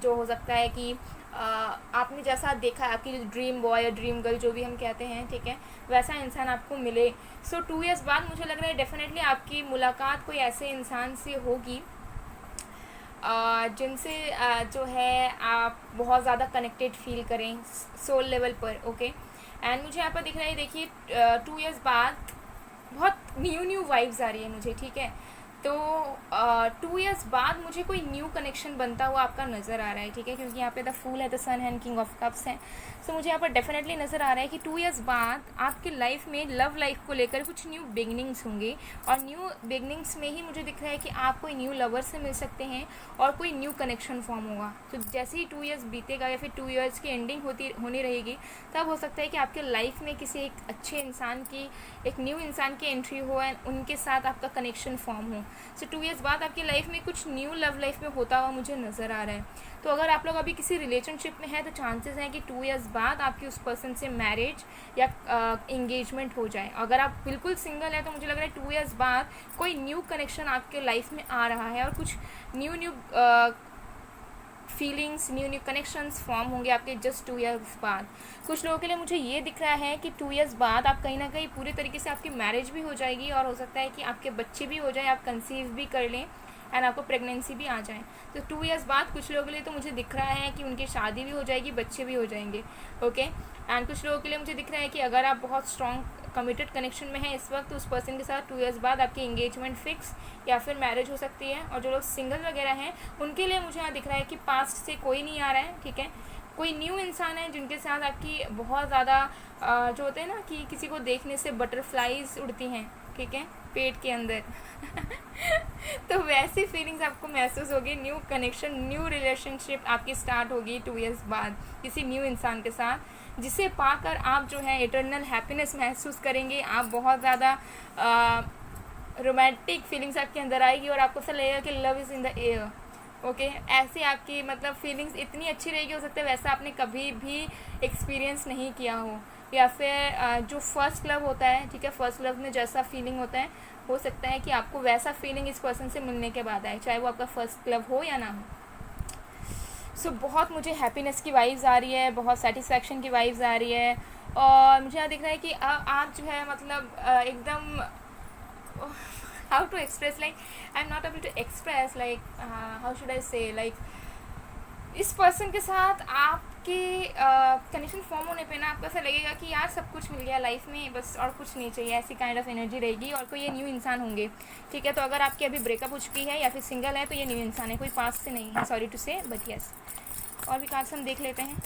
जो हो सकता है कि आपने जैसा देखा है, आपकी ड्रीम बॉय या ड्रीम गर्ल जो भी हम कहते हैं, ठीक है, वैसा इंसान आपको मिले। सो 2 इयर्स बाद मुझे लग रहा है डेफिनेटली आपकी मुलाकात कोई ऐसे इंसान से होगी जिनसे जो है आप बहुत ज़्यादा कनेक्टेड फील करें सोल लेवल पर। ओके, एंड मुझे यहाँ पर दिख रहा है, देखिए 2 इयर्स बाद बहुत न्यू वाइब्स आ रही है मुझे, ठीक है। तो 2 इयर्स बाद मुझे कोई न्यू कनेक्शन बनता हुआ आपका नज़र आ रहा है, ठीक है, क्योंकि यहाँ पे द फूल है, द सन है, किंग ऑफ कप्स है। सो मुझे यहाँ पर डेफिनेटली नज़र आ रहा है कि 2 इयर्स बाद आपकी लाइफ में लव लाइफ को लेकर कुछ न्यू बिगनिंग्स होंगे, और न्यू बिगनिंग्स में ही मुझे दिख रहा है कि आप कोई न्यू लवर से मिल सकते हैं और कोई न्यू कनेक्शन फॉर्म होगा। तो जैसे ही 2 इयर्स बीतेगा या फिर 2 इयर्स की एंडिंग होनी रहेगी, तब हो सकता है कि आपके लाइफ में किसी एक अच्छे इंसान की, एक न्यू इंसान की एंट्री हो एंड उनके साथ आपका कनेक्शन फॉर्म हो। सो 2 इयर्स बाद आपकी लाइफ में कुछ न्यू लव लाइफ में होता हुआ मुझे नज़र आ रहा है। तो अगर आप लोग अभी किसी रिलेशनशिप में हैं तो चांसेस हैं कि 2 इयर्स बाद आपकी उस पर्सन से मैरिज या इंगेजमेंट हो जाए। अगर आप बिल्कुल सिंगल हैं तो मुझे लग रहा है 2 इयर्स बाद कोई न्यू कनेक्शन आपके लाइफ में आ रहा है और कुछ new feelings, new connections form होंगे आपके जस्ट 2 इयर्स बाद। कुछ लोगों के लिए मुझे ये दिख रहा है कि 2 इयर्स बाद आप कहीं ना कहीं पूरे तरीके से आपकी मैरिज भी हो जाएगी और हो सकता है कि आपके बच्चे भी हो जाए, आप कंसीव भी कर लें एंड आपको प्रेगनेंसी भी आ जाए। तो 2 इयर्स बाद कुछ लोगों के लिए तो मुझे दिख रहा है कि उनकी शादी भी हो जाएगी, बच्चे भी हो जाएंगे, ओके। एंड कुछ लोगों के लिए मुझे दिख रहा है कि अगर आप बहुत स्ट्रॉन्ग कमिटेड कनेक्शन में हैं इस वक्त, तो उस पर्सन के साथ 2 इयर्स बाद आपकी एंगेजमेंट फिक्स या फिर मैरिज हो सकती है। और जो लोग सिंगल वगैरह हैं उनके लिए मुझे यहाँ दिख रहा है कि पास्ट से कोई नहीं आ रहा है, ठीक है, कोई न्यू इंसान है जिनके साथ आपकी बहुत ज़्यादा जो होते हैं ना कि किसी को देखने से बटरफ्लाइज उड़ती हैं, ठीक है, पेट के अंदर तो वैसी फीलिंग्स आपको महसूस होगी। न्यू कनेक्शन, न्यू रिलेशनशिप आपकी स्टार्ट होगी 2 इयर्स बाद किसी न्यू इंसान के साथ, जिसे पाकर आप जो है इटर्नल हैप्पीनेस महसूस करेंगे। आप बहुत ज़्यादा रोमांटिक फीलिंग्स आपके अंदर आएगी और आपको ऐसा लगेगा कि love is in the air, okay. ऐसे आपकी मतलब फीलिंग्स इतनी अच्छी रहेगी, हो सकता है वैसा आपने कभी भी एक्सपीरियंस नहीं किया हो, या फिर जो फर्स्ट लव होता है, ठीक है, फर्स्ट लव में जैसा फीलिंग होता है, हो सकता है कि आपको वैसा फीलिंग इस पर्सन से मिलने के बाद आए, चाहे वो आपका फर्स्ट लव हो या ना हो। सो बहुत मुझे हैप्पीनेस की वाइब्स आ रही है, बहुत सेटिस्फैक्शन की वाइब्स आ रही है, और मुझे यहाँ दिख रहा है कि आप जो है मतलब एकदम how to express, like I'm not able to express, like how should I say, like इस पर्सन के साथ आपके कनेक्शन फॉर्म होने पे ना आपको ऐसा लगेगा कि यार सब कुछ मिल गया लाइफ में, बस और कुछ नहीं चाहिए, ऐसी काइंड ऑफ एनर्जी रहेगी। और कोई ये न्यू इंसान होंगे, ठीक है। तो अगर आपकी अभी ब्रेकअप हो चुकी है या फिर सिंगल है तो ये न्यू इंसान है, कोई पास से नहीं है, सॉरी टू से, बट यस। और भी कार्ड्स हम देख लेते हैं।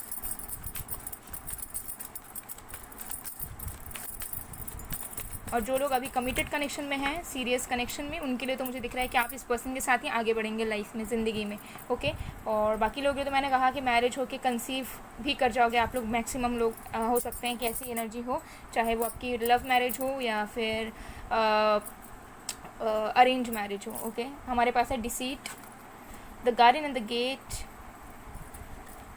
और जो लोग अभी कमिटेड कनेक्शन में हैं, सीरियस कनेक्शन में, उनके लिए तो मुझे दिख रहा है कि आप इस पर्सन के साथ ही आगे बढ़ेंगे लाइफ में, ज़िंदगी में, ओके। और बाकी लोग तो मैंने कहा कि मैरिज हो के कंसीव भी कर जाओगे आप लोग, मैक्सिमम लोग हो सकते हैं कि ऐसी एनर्जी हो, चाहे वो आपकी लव मैरिज हो या फिर अरेंज मैरिज हो, ओके। हमारे पास है deceit, the garden and the gate,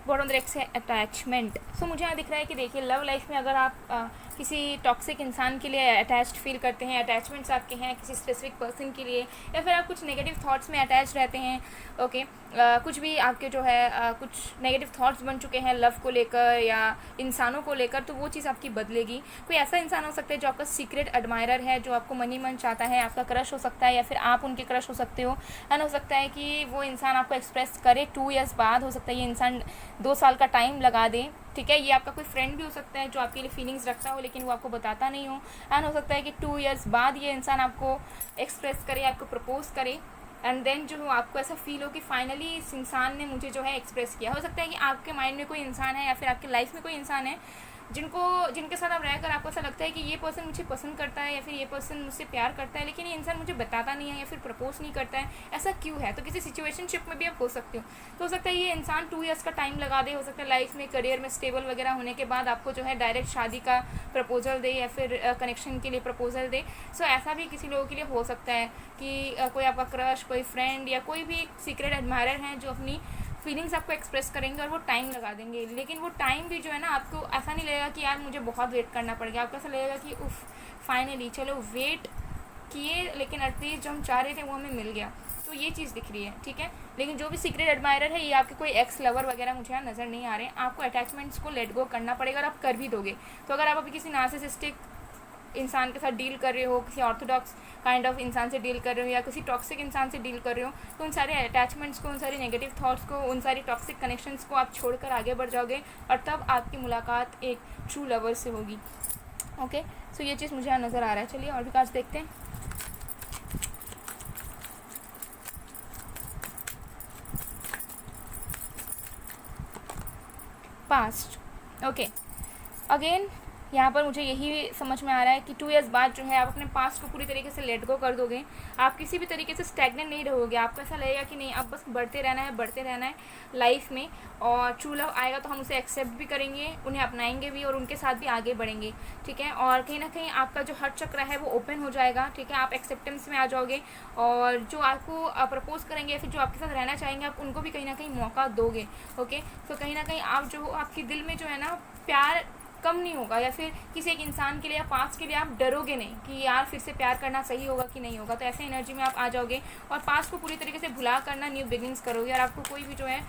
bottom of the deck से अटैचमेंट। सो मुझे यहाँ दिख रहा है कि देखिए लव लाइफ में अगर आप किसी टॉक्सिक इंसान के लिए अटैच्ड फील करते हैं, अटैचमेंट्स आपके हैं किसी स्पेसिफिक पर्सन के लिए, या फिर आप कुछ नेगेटिव थॉट्स में अटैच रहते हैं, ओके, कुछ भी आपके जो है कुछ नेगेटिव थॉट्स बन चुके हैं लव को लेकर या इंसानों को लेकर, तो वो चीज़ आपकी बदलेगी। कोई ऐसा इंसान हो सकता है जो आपका सीक्रेट एडमायरर है, जो आपको मन ही मन चाहता है, आपका क्रश हो सकता है या फिर आप उनके क्रश हो सकते हो, एंड हो सकता है कि वो इंसान आपको एक्सप्रेस करे 2 इयर्स बाद, हो सकता है ये इंसान 2 साल का टाइम लगा दे, ठीक है। ये आपका कोई फ्रेंड भी हो सकता है जो आपके लिए फीलिंग्स रखता हो लेकिन वो आपको बताता नहीं हो, एंड हो सकता है कि 2 इयर्स बाद ये इंसान आपको एक्सप्रेस करे, आपको प्रपोज करे, एंड देन जो हो आपको ऐसा फील हो कि फाइनली इस इंसान ने मुझे जो है एक्सप्रेस किया। हो सकता है कि आपके माइंड में कोई इंसान है या फिर आपकी लाइफ में कोई इंसान है जिनके साथ आप रहकर आपको ऐसा लगता है कि ये पर्सन मुझे पसंद करता है या फिर ये पर्सन मुझसे प्यार करता है, लेकिन ये इंसान मुझे बताता नहीं है या फिर प्रपोज नहीं करता है, ऐसा क्यों है। तो किसी सिचुएशनशिप में भी आप हो सकते हो, तो हो सकता है ये इंसान 2 इयर्स का टाइम लगा दे, हो सकता है लाइफ में करियर में स्टेबल वगैरह होने के बाद आपको जो है डायरेक्ट शादी का प्रपोजल दे या फिर कनेक्शन के लिए प्रपोजल दे। सो ऐसा भी किसी लोगों के लिए हो सकता है कि कोई आपका क्रश, कोई फ्रेंड या कोई भी सीक्रेट एडमायरर हैं जो अपनी फीलिंग्स आपको एक्सप्रेस करेंगे और वो टाइम लगा देंगे, लेकिन वो टाइम भी जो है ना आपको ऐसा नहीं लगेगा कि यार मुझे बहुत वेट करना पड़ेगा, आपको ऐसा लगेगा कि उफ फाइनली चलो वेट किए, लेकिन एटलीस्ट जो हम चाह रहे थे वो हमें मिल गया। तो ये चीज़ दिख रही है, ठीक है। लेकिन जो भी सीक्रेट एडमायरर है ये आपके कोई एक्स लवर वगैरह मुझे यहाँ नज़र नहीं आ रहे हैं, आपको अटैचमेंट्स को लेट गो करना पड़ेगा और आप कर भी दोगे। तो अगर आप अभी किसी नार्सिसिस्टिक इंसान के साथ डील कर रहे हो, किसी ऑर्थोडॉक्स काइंड ऑफ इंसान से डील कर रहे हो या किसी टॉक्सिक इंसान से डील कर रहे हो, तो उन सारे अटैचमेंट्स को, उन सारे नेगेटिव थॉट्स को, उन सारी टॉक्सिक कनेक्शंस को आप छोड़कर आगे बढ़ जाओगे और तब आपकी मुलाकात एक ट्रू लवर से होगी, ओके। सो ये चीज़ मुझे यहाँ नज़र आ रहा है। चलिए और भी कार्ड्स देखते हैं। पास्ट। ओके, अगेन यहाँ पर मुझे यही समझ में आ रहा है कि 2 इयर्स बाद जो है आप अपने पास्ट को पूरी तरीके से लेट गो कर दोगे। आप किसी भी तरीके से स्टैग्नेंट नहीं रहोगे। आपको ऐसा लगेगा कि नहीं, अब बस बढ़ते रहना है लाइफ में, और ट्रू लव आएगा तो हम उसे एक्सेप्ट भी करेंगे, उन्हें अपनाएंगे भी और उनके साथ भी आगे बढ़ेंगे। ठीक है, और कहीं ना कहीं आपका जो हर चक्र है वो ओपन हो जाएगा। ठीक है, आप एक्सेप्टेंस में आ जाओगे, और जो आपको प्रपोज करेंगे या फिर जो आपके साथ रहना चाहेंगे आप उनको भी कहीं ना कहीं मौका दोगे। ओके, तो कहीं ना कहीं आप जो आपके दिल में जो है ना प्यार कम नहीं होगा, या फिर किसी एक इंसान के लिए या पास्ट के लिए आप डरोगे नहीं कि यार फिर से प्यार करना सही होगा कि नहीं होगा। तो ऐसे एनर्जी में आप आ जाओगे और पास्ट को पूरी तरीके से भुला करना न्यू बिगिनिंग्स करोगे, और आपको कोई भी जो है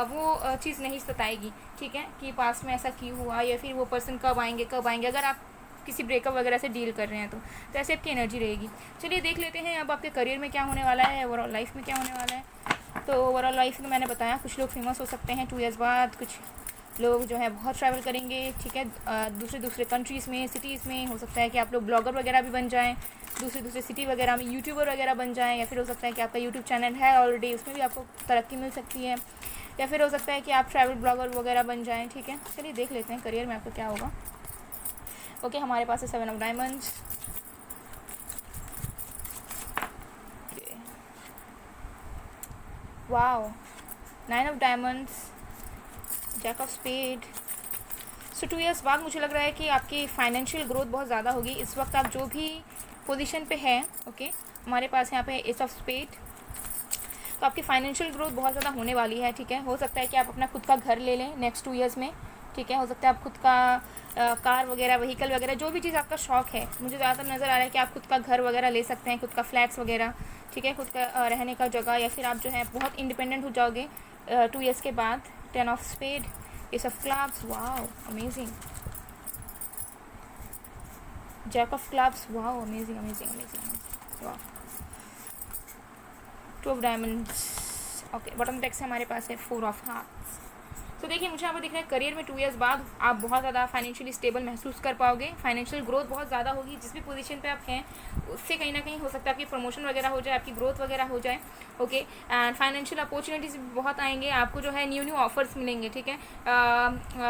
वो चीज़ नहीं सताएगी। ठीक है, कि पास्ट में ऐसा क्यों हुआ या फिर वो पर्सन कब आएंगे अगर आप किसी ब्रेकअप वगैरह से डील कर रहे हैं तो ऐसे आपकी एनर्जी रहेगी। चलिए देख लेते हैं अब आपके करियर में क्या होने वाला है, ओवरऑल लाइफ में क्या होने वाला है। तो ओवरऑल लाइफ में मैंने बताया कुछ लोग फेमस हो सकते हैं 2 इयर्स बाद, कुछ लोग जो है बहुत ट्रैवल करेंगे। ठीक है, दूसरे कंट्रीज़ में, सिटीज़ में। हो सकता है कि आप लोग ब्लॉगर वगैरह भी बन जाएं, दूसरे सिटी वगैरह में यूट्यूबर वगैरह बन जाएं, या फिर हो सकता है कि आपका यूट्यूब चैनल है ऑलरेडी, उसमें भी आपको तरक्की मिल सकती है, या फिर हो सकता है कि आप ट्रैवल ब्लॉगर वगैरह बन जाएँ। ठीक है, चलिए देख लेते हैं करियर में आपको क्या होगा। ओके, हमारे पास है 7 of diamonds, wow, 9 of diamonds, jack of spade. So 2 years बाद मुझे लग रहा है कि आपकी फाइनेंशियल ग्रोथ बहुत ज़्यादा होगी। इस वक्त आप जो भी पोजीशन पे हैं, ओके, हमारे पास यहाँ पे एस ऑफ स्पेड, तो आपकी फाइनेंशियल ग्रोथ बहुत ज़्यादा होने वाली है। ठीक है, हो सकता है कि आप अपना खुद का घर ले लें नेक्स्ट 2 इयर्स में। ठीक है, हो सकता है आप खुद का कार वगैरह, व्हीकल वगैरह, जो भी चीज़ आपका शौक है, मुझे ज़्यादातर नज़र आ रहा है कि आप खुद का घर वगैरह ले सकते हैं, खुद का फ्लैट्स वगैरह। ठीक है, खुद का रहने का जगह, या फिर आप जो है बहुत इंडिपेंडेंट हो जाओगे 2 इयर्स के बाद। 10 of spade, ace of clubs, wow amazing, jack of clubs, wow amazing, wow, 2 of diamonds. Okay, bottom deck से हमारे पास है 4 ऑफ हार्ट्स। तो देखिए मुझे यहाँ पर दिख रहा है करियर में 2 इयर्स बाद आप बहुत ज़्यादा फाइनेंशियली स्टेबल महसूस कर पाओगे। फाइनेंशियल ग्रोथ बहुत ज़्यादा होगी। जिस भी पोजीशन पे आप हैं उससे कहीं ना कहीं हो सकता है आपकी प्रमोशन वगैरह हो जाए, आपकी ग्रोथ वगैरह हो जाए। ओके, एंड फाइनेंशियल अपॉर्चुनिटीज़ बहुत आएंगे, आपको जो है न्यू ऑफर्स मिलेंगे। ठीक है,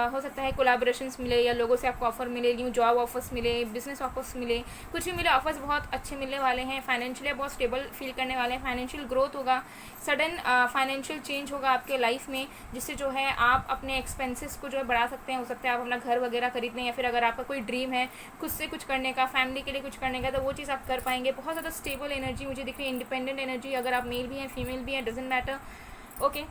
हो सकता है कोलैबोरेशंस मिले, या लोगों से आपको ऑफर मिले, न्यू जॉब ऑफर्स मिले, बिजनेस ऑफर्स मिले, कुछ भी मिले, ऑफर्स बहुत अच्छे मिलने वाले हैं। फाइनेंशियली बहुत स्टेबल फील करने वाले हैं, फाइनेंशियल ग्रोथ होगा, सडन फाइनेंशियल चेंज होगा आपके लाइफ में, जिससे जो है आप अपने एक्सपेंसेस को जो है बढ़ा सकते हैं। हो सकता है आप अपना घर वगैरह खरीदने, या फिर अगर आपका कोई ड्रीम है खुद से कुछ करने का, फैमिली के लिए कुछ करने का, तो वो चीज़ आप कर पाएंगे। बहुत ज़्यादा स्टेबल एनर्जी मुझे दिख रही है, इंडिपेंडेंट एनर्जी, अगर आप मेल भी हैं फीमेल भी हैं, डजेंट मैटर। ओके,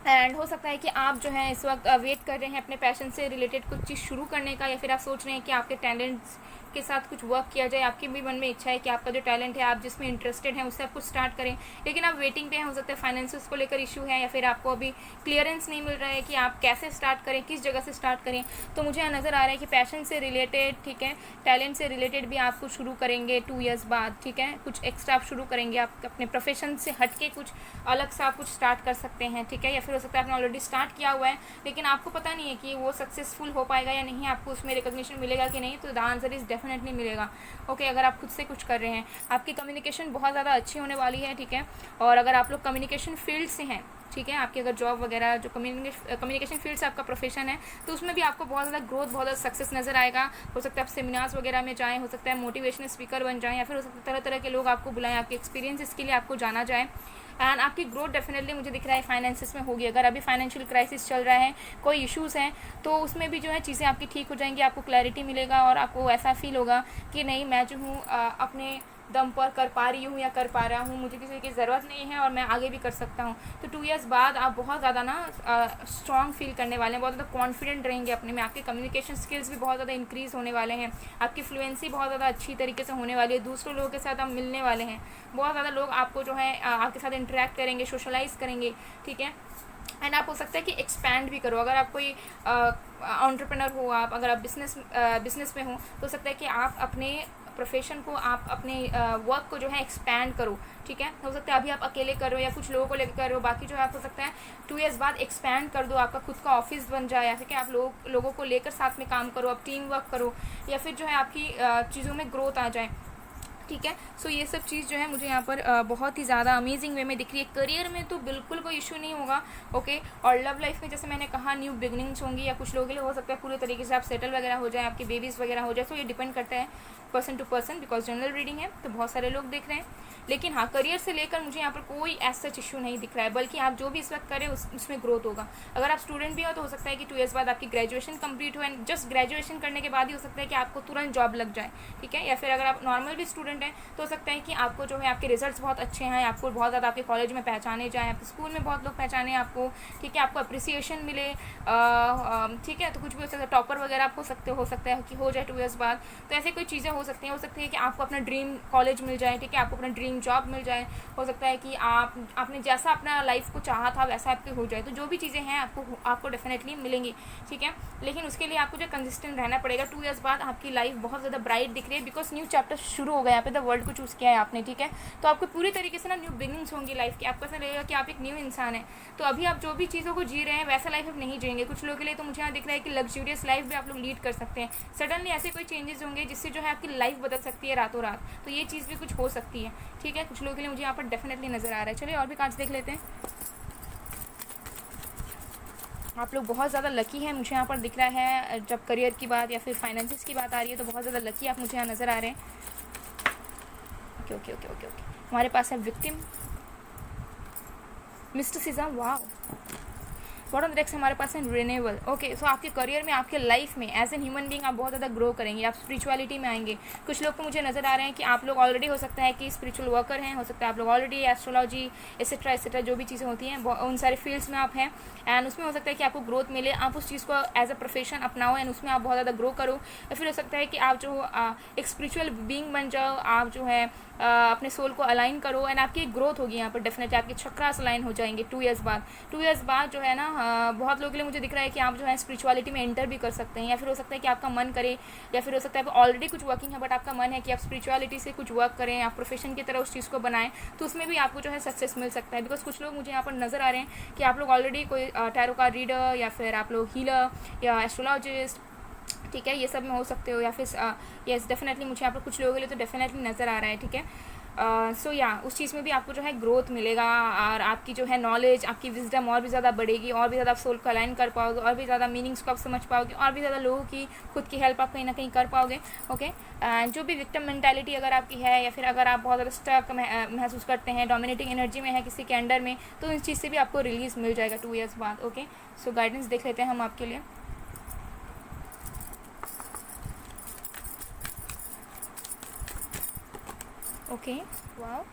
एंड हो सकता है कि आप जो है इस वक्त वेट कर रहे हैं अपने पैशन से रिलेटेड कुछ चीज़ शुरू करने का, या फिर आप सोच रहे हैं कि आपके टैलेंट्स के साथ कुछ वर्क किया जाए। आपके भी मन में इच्छा है कि आपका जो टैलेंट है, आप जिसमें इंटरेस्टेड हैं, उससे आप कुछ स्टार्ट करें, लेकिन आप वेटिंग पे हैं। हो सकता है फाइनेंसिस को लेकर इशू है, या फिर आपको अभी क्लियरेंस नहीं मिल रहा है कि आप कैसे स्टार्ट करें, किस जगह से स्टार्ट करें। तो मुझे यहाँ नज़र आ रहा है कि पैशन से रिलेटेड, ठीक है, टैलेंट से रिलेटेड भी आप कुछ शुरू करेंगे 2 इयर्स बाद। ठीक है, कुछ एक्स्ट्रा आप शुरू करेंगे, आप अपने प्रोफेशन से हट के कुछ अलग सा आप कुछ स्टार्ट कर सकते हैं। ठीक है, या फिर हो सकता है आपने ऑलरेडी स्टार्ट किया हुआ है, लेकिन आपको पता नहीं है कि वो सक्सेसफुल हो पाएगा या नहीं, आपको उसमें रिकॉग्निशन मिलेगा कि नहीं। तो द आंसर इज़ डेफिनेटली मिलेगा। ओके, अगर आप खुद से कुछ कर रहे हैं, आपकी कम्युनिकेशन बहुत ज़्यादा अच्छी होने वाली है। ठीक है, और अगर आप लोग कम्युनिकेशन फील्ड से हैं, ठीक है, आपकी अगर जॉब वगैरह जो कम्युनिकेशन फील्ड से आपका प्रोफेशन है, तो उसमें भी आपको बहुत ज़्यादा ग्रोथ, बहुत ज़्यादा सक्सेस नज़र आएगा। हो सकता है आप सेमिनार्स वगैरह में जाएँ, हो सकता है मोटिवेशनल स्पीकर बन जाएँ, या फिर हो सकता है तरह तरह के लोग आपको बुलाएं, आपके एक्सपीरियंस के लिए आपको जाना जाए। एंड आपकी ग्रोथ डेफिनेटली मुझे दिख रहा है फाइनेंसिस में होगी। अगर अभी फाइनेंशियल क्राइसिस चल रहा है, कोई इश्यूज़ हैं, तो उसमें भी जो है चीज़ें आपकी ठीक हो जाएंगी, आपको क्लैरिटी मिलेगा, और आपको ऐसा फील होगा कि नहीं, मैं जो हूँ अपने दम पर कर पा रही हूँ या कर पा रहा हूँ, मुझे किसी की ज़रूरत नहीं है और मैं आगे भी कर सकता हूँ। तो 2 इयर्स बाद आप बहुत ज़्यादा ना स्ट्रॉन्ग फील करने वाले हैं, बहुत ज़्यादा कॉन्फिडेंट रहेंगे अपने में, आपके कम्युनिकेशन स्किल्स भी बहुत ज़्यादा इंक्रीज़ होने वाले हैं, आपकी फ्लुएंसी बहुत ज़्यादा अच्छी तरीके से होने वाली है, दूसरों लोगों के साथ आप मिलने वाले हैं, बहुत ज़्यादा लोग आपको जो है आपके साथ इंटरेक्ट करेंगे, सोशलाइज करेंगे। ठीक है, एंड आप हो सकता है कि एक्सपैंड भी करो। अगर आप कोई एंटरप्रेन्योर हो, आप अगर आप बिजनेस में हो, तो हो सकता है कि आप अपने प्रोफेशन को, आप अपने वर्क को जो है एक्सपैंड करो। ठीक है, हो सकता है अभी आप अकेले करो या कुछ लोगों को लेकर करो, बाकी जो है आप हो सकता है 2 इयर्स बाद एक्सपैंड कर दो, आपका खुद का ऑफिस बन जाए, या फिर कि आप लोगों को लेकर साथ में काम करो, आप टीम वर्क करो, या फिर जो है आपकी चीज़ों में ग्रोथ आ जाए। ठीक है। सो ये सब चीज़ जो है मुझे यहाँ पर बहुत ही ज़्यादा अमेजिंग वे में दिख रही है। करियर में तो बिल्कुल कोई इशू नहीं होगा, ओके। और लव लाइफ में जैसे मैंने कहा न्यू बिगनिंग्स होंगी, या कुछ लोगों के लिए हो सकता है पूरे तरीके से आप सेटल वगैरह हो जाए, आपकी बेबीज़ वगैरह हो जाए। सो ये डिपेंड करता है person to person, because general reading है तो बहुत सारे लोग देख रहे हैं। लेकिन हाँ, करियर से लेकर मुझे यहाँ पर कोई ऐसा सच इशू नहीं दिख रहा है, बल्कि आप जो भी इस वक्त करें उसमें ग्रोथ होगा। अगर आप स्टूडेंट भी हो तो हो सकता है कि 2 ईयर्स बाद आपकी ग्रेजुएशन कंप्लीट हो, एंड जस्ट ग्रेजुएशन करने के बाद ही हो सकता है कि आपको तुरंत जॉब लग जाए, ठीक है। या फिर अगर आप नॉर्मल भी स्टूडेंट हैं तो हो सकता है कि आपको जो है आपके रिजल्ट्स बहुत अच्छे हैं, आपको बहुत ज़्यादा आपके कॉलेज में पहचाने जाएँ, आपके स्कूल में बहुत लोग पहचाने आपको, ठीक है, आपको अप्रिसिएशन मिले, ठीक है। तो कुछ भी हो सकता है, टॉपर वगैरह आप हो सकता है कि हो जाए 2 ईयर्स बाद। तो ऐसे कोई चीज़ें हो सकती है कि आपको अपना ड्रीम कॉलेज मिल जाए, ठीक है, आपको अपना ड्रीम जॉब मिल जाए। हो सकता है कि आपने जैसा अपना लाइफ को चाहा था वैसा आपके हो जाए। तो जो भी चीज़ें हैं आपको डेफिनेटली मिलेंगी, ठीक है। लेकिन उसके लिए आपको जो कंसिस्टेंट रहना पड़ेगा। 2 ईयर्स बाद आपकी लाइफ बहुत ज़्यादा ब्राइट दिख रही है, बिकॉज न्यू चैप्टर शुरू हो गया, यहाँ पे द वर्ल्ड को चूज़ किया है आपने, ठीक है। तो आपको पूरी तरीके से ना न्यू बिगिनिंग्स होंगी लाइफ की। आपको ऐसा लगेगा कि आप एक न्यू इंसान है। तो अभी आप जो भी चीज़ों को जी रहे हैं वैसा लाइफ आप नहीं जिएंगे। कुछ लोगों के लिए तो मुझे यहाँ दिख रहा है कि लग्जूरियस लाइफ भी आप लोग लीड कर सकते हैं। सडनली ऐसे कोई चेंजेस होंगे जिससे जो है आपकी लाइफ बदल सकती है रातों रात। तो ये चीज़ भी कुछ हो सकती है, ठीक है। कुछ लोगों के लिए मुझे यहाँ पर डेफिनेटली नज़र आ रहा है। चलिए और भी कार्ड्स देख लेते हैं। आप लोग बहुत ज़्यादा लकी हैं, मुझे यहाँ पर दिख रहा है। जब करियर की बात या फिर फाइनेंसिस की बात आ रही है तो बहुत ज़्यादा लकी आप मुझे यहाँ नज़र आ रहे हैं। Okay okay okay okay okay. हमारे पास है विक्टिम, मिस्टिसिज्म, वाह। बॉटम डेक्स हमारे पास है रिन्यूअल। ओके, सो आपके करियर में, आपके लाइफ में एज एन ह्यूमन बीइंग आप बहुत ज़्यादा ग्रो करेंगे, आप स्पिरिचुअलिटी में आएंगे। कुछ लोग तो मुझे नज़र आ रहे हैं कि आप लोग ऑलरेडी हो सकता है कि स्पिरिचुअल वर्कर हैं, हो सकता है आप लोग ऑलरेडी एस्ट्रोलॉजी एसेट्रा जो भी चीज़ें होती हैं उन सारे फील्ड्स में आप हैं, एंड उसमें हो सकता है कि आपको ग्रोथ मिले, आप उस चीज़ को एज अ प्रोफेशन अपनाओ एंड उसमें आप बहुत ज़्यादा ग्रो करो। या फिर हो सकता है कि आप जो एक स्पिरिचुअल बीइंग बन जाओ, आप जो है अपने सोल को अलाइन करो एंड आपकी ग्रोथ होगी यहाँ पर डेफिनेटली। आपके चक्रास अलाइन हो जाएंगे 2 ईयर्स बाद। 2 ईयर्स बाद जो है ना बहुत लोगों के लिए मुझे दिख रहा है कि आप जो है स्पिरिचुअलिटी में एंटर भी कर सकते हैं। या फिर हो सकता है कि आपका मन करे, या फिर हो सकता है ऑलरेडी कुछ वर्किंग है बट आपका मन है कि आप स्पिरिचुअलिटी से कुछ वर्क करें, आप प्रोफेशन की तरह उस चीज़ को बनाएं, तो उसमें भी आपको जो है सक्सेस मिल सकता है। बिकॉज कुछ लोग मुझे यहाँ पर नज़र आ रहे हैं कि आप लोग ऑलरेडी कोई टैरो कार्ड रीडर या फिर आप लोग हीलर या एस्ट्रोलॉजिस्ट, ठीक है, ये सब में हो सकते हो। या फिर यस डेफिनेटली मुझे यहाँ पर कुछ लोगों के लिए तो डेफिनेटली नज़र आ रहा है, ठीक है। सो या उस चीज़ में भी आपको जो है ग्रोथ मिलेगा, और आपकी जो है नॉलेज, आपकी विजडम और भी ज़्यादा बढ़ेगी, और भी ज़्यादा आप सोल को अलाइन कर पाओगे, और भी ज़्यादा मीनिंग्स को आप समझ पाओगे, और भी ज़्यादा लोगों की खुद की हेल्प आप कहीं ना कहीं कर पाओगे, ओके। जो भी विक्टिम मेंटालिटी अगर आपकी है, या फिर अगर आप बहुत ज़्यादा स्टक महसूस करते हैं, डोमिनेटिंग एनर्जी में है किसी के अंडर में, तो इस चीज़ से भी आपको रिलीज़ मिल जाएगा 2 ईयर्स बाद, ओके। सो गाइडेंस देख लेते हैं हम आपके लिए। Okay, wow.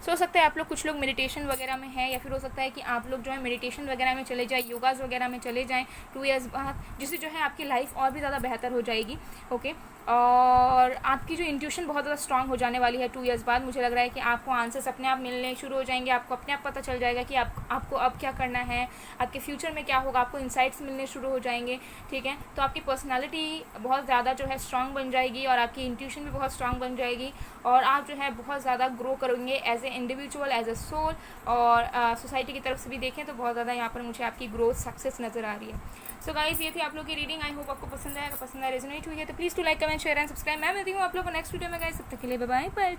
सो हो सकता है आप लोग, कुछ लोग मेडिटेशन वगैरह में हैं, या फिर हो सकता है कि आप लोग जो है मेडिटेशन वगैरह में चले जाएं, योगाज वगैरह में चले जाएं 2 ईयर्स बाद, जिससे जो है आपकी लाइफ और भी ज़्यादा बेहतर हो जाएगी, ओके। और आपकी जो इंट्यूशन बहुत ज़्यादा स्ट्रांग हो जाने वाली है 2 ईयर्स बाद। मुझे लग रहा है कि आपको आंसर्स अपने आप मिलने शुरू हो जाएंगे, आपको अपने आप पता चल जाएगा कि आपको अब क्या करना है, आपके फ्यूचर में क्या होगा, आपको इंसाइट्स मिलने शुरू हो जाएंगे, ठीक है। तो आपकी पर्सनालिटी बहुत ज़्यादा जो है स्ट्रांग बन जाएगी, और आपकी इंट्यूशन भी बहुत स्ट्रांग बन जाएगी, और आप जो है बहुत ज़्यादा ग्रो करेंगे as a individual, as a soul, और सोसाइटी की तरफ से भी देखें तो बहुत ज़्यादा यहाँ पर मुझे आपकी ग्रोथ सक्सेस नज़र आ रही है। सो गाइस, ये थी आप लोग की रीडिंग। आई होप आपको पसंद आएगा, पसंद आया, रेजोनेट हुई है तो please to like, comment, share and subscribe. मैं मिलती हूँ आप लोग को नेक्स्ट वीडियो में गाइस। तब तक के लिए बाय बाय, बाय।